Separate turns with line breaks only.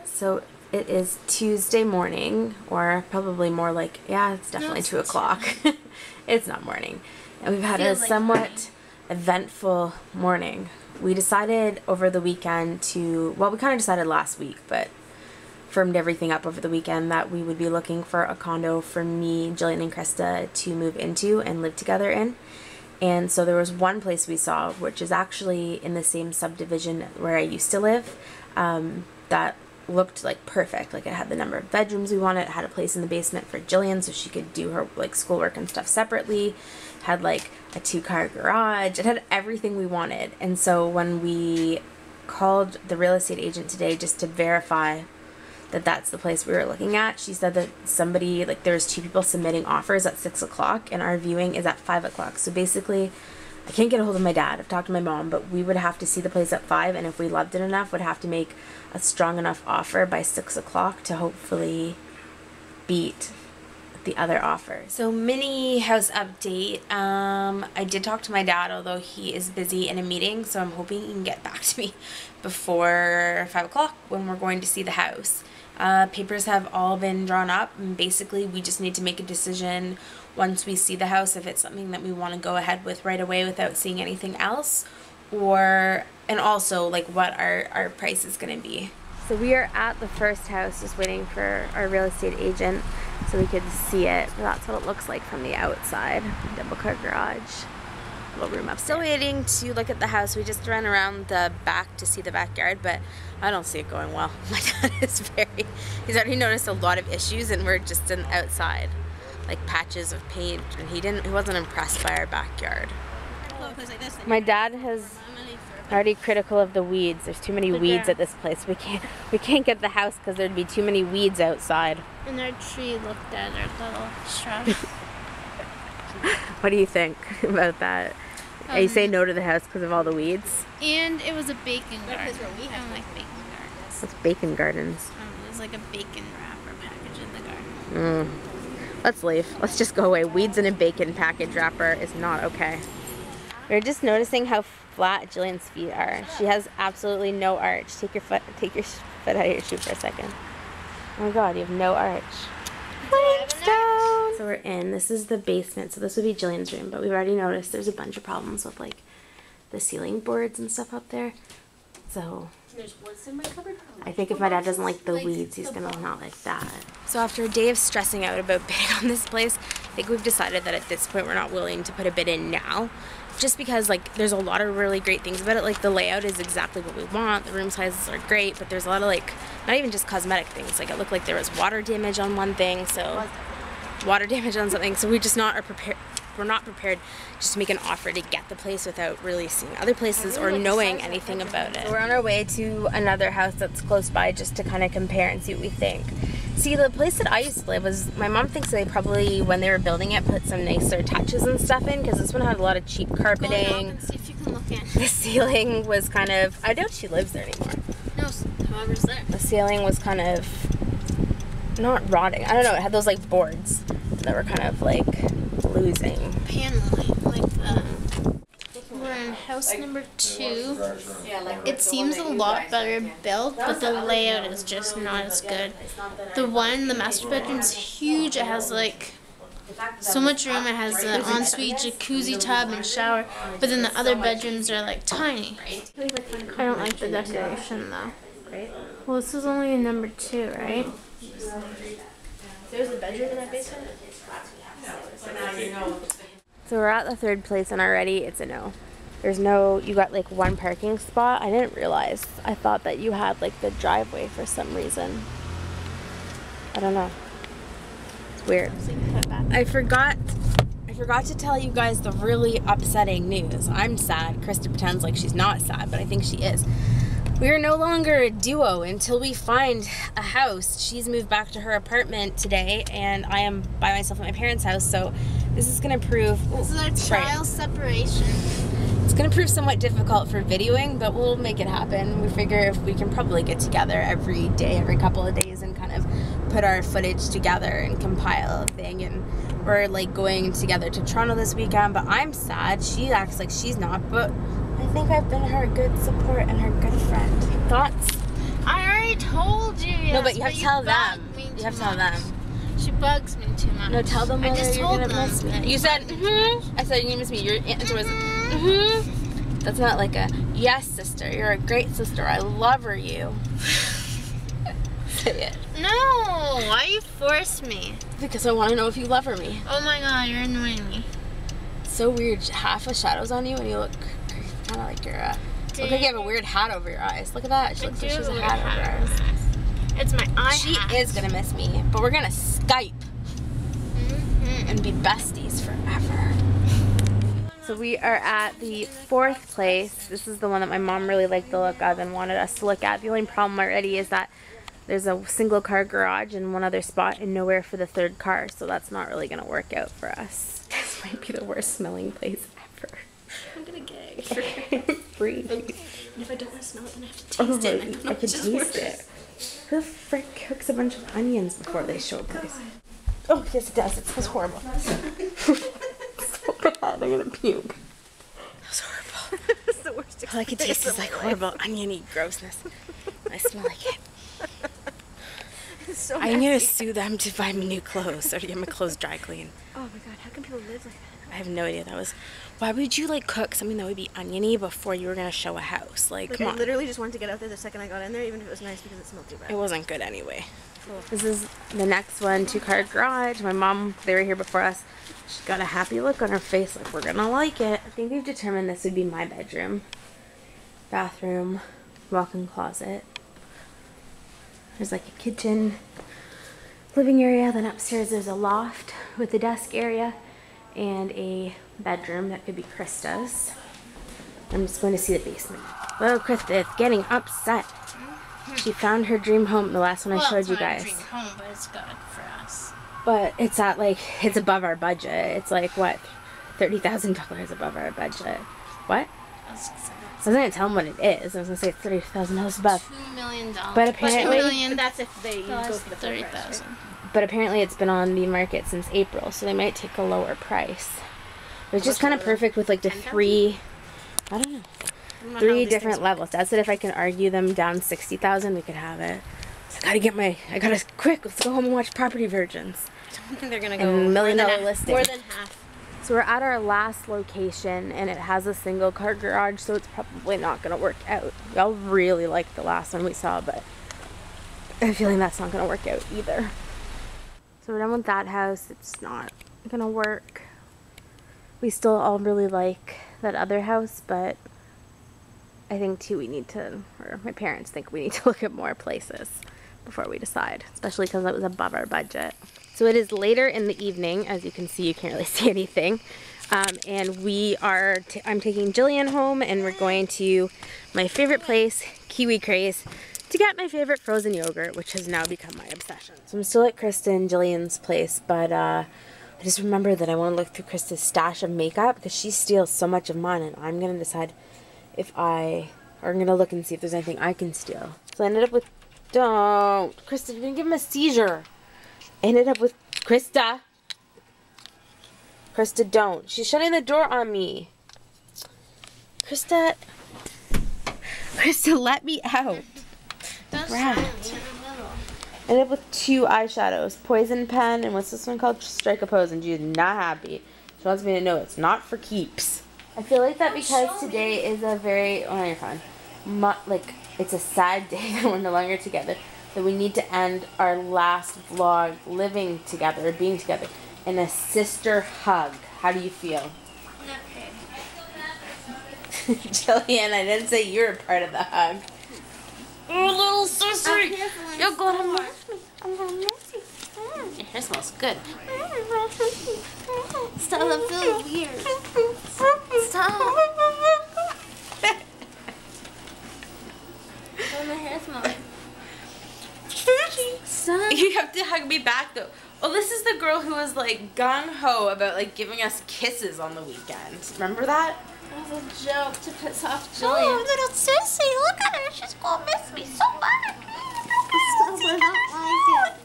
So it is Tuesday morning, or probably more like, yeah, it's definitely 2 o'clock. It's not morning. And we've had a somewhat eventful morning. We decided over the weekend to, well, we kind of decided last week, but firmed everything up over the weekend that we would be looking for a condo for me, Jillian, and Krista to move into and live together in. And so there was one place we saw, which is actually in the same subdivision where I used to live, that looked like perfect. Like, it had the number of bedrooms we wanted, it had a place in the basement for Jillian so she could do her like schoolwork and stuff separately, had like a 2-car garage, it had everything we wanted. And so when we called the real estate agent today just to verify that that's the place we were looking at, she said that somebody, like, there's 2 people submitting offers at 6 o'clock and our viewing is at 5 o'clock. So basically I can't get a hold of my dad. I've talked to my mom, but we would have to see the place at 5, and if we loved it enough, would have to make a strong enough offer by 6 o'clock to hopefully beat the other offer. So mini house update. I did talk to my dad, although he is busy in a meeting, so I'm hoping he can get back to me before 5 o'clock when we're going to see the house. Papers have all been drawn up, and basically we just need to make a decision once we see the house if it's something that we want to go ahead with right away without seeing anything else, or, and also like what our price is going to be. So we are at the first house just waiting for our real estate agent so we could see it. That's what it looks like from the outside. Double car garage, little room up. Still waiting to look at the house. We just ran around the back to see the backyard, but I don't see it going well. My dad is he's already noticed a lot of issues, and we're just in outside, like patches of paint, and he wasn't impressed by our backyard. My dad has already critical of the weeds. There's too many weeds at this place. We can't get the house because there'd be too many weeds outside.
And our tree looked dead, our little shrub.
What do you think about that? You say no to the house because of all the weeds?
And it was a bacon garden. I don't like bacon gardens.
What's bacon gardens?
It was like a bacon wrapper package in the garden.
Let's leave. Let's just go away. Weeds in a bacon package wrapper is not okay. We're just noticing how flat Jillian's feet are. She has absolutely no arch. Take your foot out of your shoe for a second. Oh my god, you have no arch. Flintstone! So we're in. This is the basement. So this would be Jillian's room, but we've already noticed there's a bunch of problems with like the ceiling boards and stuff up there. So
there's woods in my cupboard.
I think if my dad doesn't like the weeds, he's gonna not like that. So after a day of stressing out about bidding on this place, I think we've decided that at this point we're not willing to put a bid in now. Just because like there's a lot of really great things about it. Like the layout is exactly what we want, the room sizes are great, but there's a lot of like, not even just cosmetic things. Like it looked like there was water damage on one thing, so water damage on something, so we're not prepared just to make an offer to get the place without really seeing other places or knowing anything about it. We're on our way to another house that's close by just to kind of compare and see what we think. See, the place that I used to live was, my mom thinks they probably, when they were building it, put some nicer touches and stuff in, because this one had a lot of cheap carpeting.
And see if you can look in.
The ceiling was kind of, I doubt she lives there anymore.
No, whoever's there.
The ceiling was kind of, not rotting, I don't know, it had those like boards that were kind of like losing.
Paneling, like the... We're in house number 2. It seems a lot better built, but the layout is just not as good. The master bedroom's huge. It has like so much room. It has an ensuite, jacuzzi tub, and shower. But then the other bedrooms are like tiny. I don't like the decoration though. Well, this is only a number 2, right?
There's a bedroom in that basement?
So we're at the third place and already it's a no. There's no, you got like one parking spot. I didn't realize. I thought that you had like the driveway for some reason. I don't know. It's weird. I forgot to tell you guys the really upsetting news. I'm sad. Krista pretends like she's not sad, but I think she is. We are no longer a duo until we find a house. She's moved back to her apartment today, and I am by myself at my parents' house, so this is going to prove...
This is our trial separation.
It's going to prove somewhat difficult for videoing, but we'll make it happen. We figure if we can probably get together every day, every couple of days, and kind of put our footage together and compile a thing. And we're like going together to Toronto this weekend, but I'm sad. She acts like she's not, but I think I've been her good support and her good friend. Thoughts?
I already already told you. Yes,
No, but you have to tell them. You have to tell them.
She bugs me too much.
No, tell them.
I just told them. Miss me.
You said, I said, you miss me. Your answer was, That's not like a, yes, sister. You're a great sister. I love her, you. Say it.
No, why you force me?
Because I want to know if you love her me.
Oh my god, you're annoying me.
So weird. Half a shadow's on you and you look kind of like you're look like you have a weird hat over your eyes. Look at that. She looks like she has a hat over her eyes.
It's my eye
She
hat.
is going to miss me, but we're going to Skype and be besties forever. So we are at the 4th place. This is the one that my mom really liked the look of and wanted us to look at. The only problem already is that there's a single car garage in one other spot and nowhere for the 3rd car, so that's not really going to work out for us. This might be the worst smelling place ever.
I'm gonna gag.
Breathe.
And if I don't want to smell it, then I have to taste it.
I can taste it. Who the frick cooks a bunch of onions before they show place? Oh, yes it does. It smells horrible. So bad. I'm gonna puke. That was horrible.
It's the worst.
All I can taste is like horrible oniony grossness. I smell like it.
So
I need to sue them to buy me new clothes or to get my clothes dry clean.
Oh my god, how can people live like that?
I have no idea. Why would you like cook something that would be oniony before you were gonna show a house? Like come
I
on.
literally just wanted to get out there the second I got in there, even if it was nice because it smelled too bad.
It wasn't good anyway. This is the next one, 2-car garage. My mom, they were here before us. She's got a happy look on her face, like we're gonna like it. I think we've determined this would be my bedroom. Bathroom, walk-in closet. There's like a kitchen, living area, then upstairs there's a loft with a desk area and a bedroom that could be Krista's. I'm just going to see the basement. Well, Krista is getting upset. She found her dream home, the last one I showed you guys.
Dream home, but it's good for us.
But it's at like, it's above our budget. It's like what, $30,000 above our budget. What? I was gonna tell them what it is. I was gonna say it's $30,000 above.
$2 million.
But apparently,
But that's if they go for the
30,000.
But apparently it's been on the market since April, so they might take a lower price. But it's just kind of perfect with like the 3, I don't know. 3 different levels. Dad said if I can argue them down 60,000, we could have it. So I gotta quick. Let's go home and watch Property Virgins.
I don't think they're gonna
And
go
$1 million listing.
more than half.
So we're at our last location, and it has a single car garage, so it's probably not gonna work out. Y'all really liked the last one we saw, but I have a feeling that's not gonna work out either. So we're done with that house. It's not gonna work. We still all really like that other house, but I think too we need to, or my parents think we need to look at more places before we decide, especially because it was above our budget. So it is later in the evening. As you can see, you can't really see anything. And we are, I'm taking Jillian home, and we're going to my favorite place, Kiwi Craze, to get my favorite frozen yogurt, which has now become my obsession. So I'm still at Krista and Jillian's place, but I just remembered that I want to look through Krista's stash of makeup because she steals so much of mine, and I'm going to decide if I'm going to look and see if there's anything I can steal. So I ended up with, don't, Krista, you're going to give him a seizure. I ended up with Krista. Krista, don't. She's shutting the door on me. Krista, let me out. Rat. I ended up with 2 eyeshadows. Poison Pen, and what's this one called? Strike a Pose, and she's not happy. She wants me to know it's not for keeps. I feel like that because today is a very, oh no, you're fine. Like, it's a sad day that we're no longer together. That we need to end our last vlog living together, being together, in a sister hug. How do you feel?
Okay.
Jillian, I didn't say you were part of the hug. Oh, little sister! You're gonna miss me. I'm gonna miss you. Your hair smells good.
Stop, I feel weird. Stop. Oh, my hair smells.
Stop. You have to hug me back though. Oh, this is the girl who was like gung-ho about like giving us kisses on the weekend. Remember that?
That was a joke to piss off Jillian.
Oh, little sissy, look at her. She's gonna miss me so much.
Stop, I don't like it.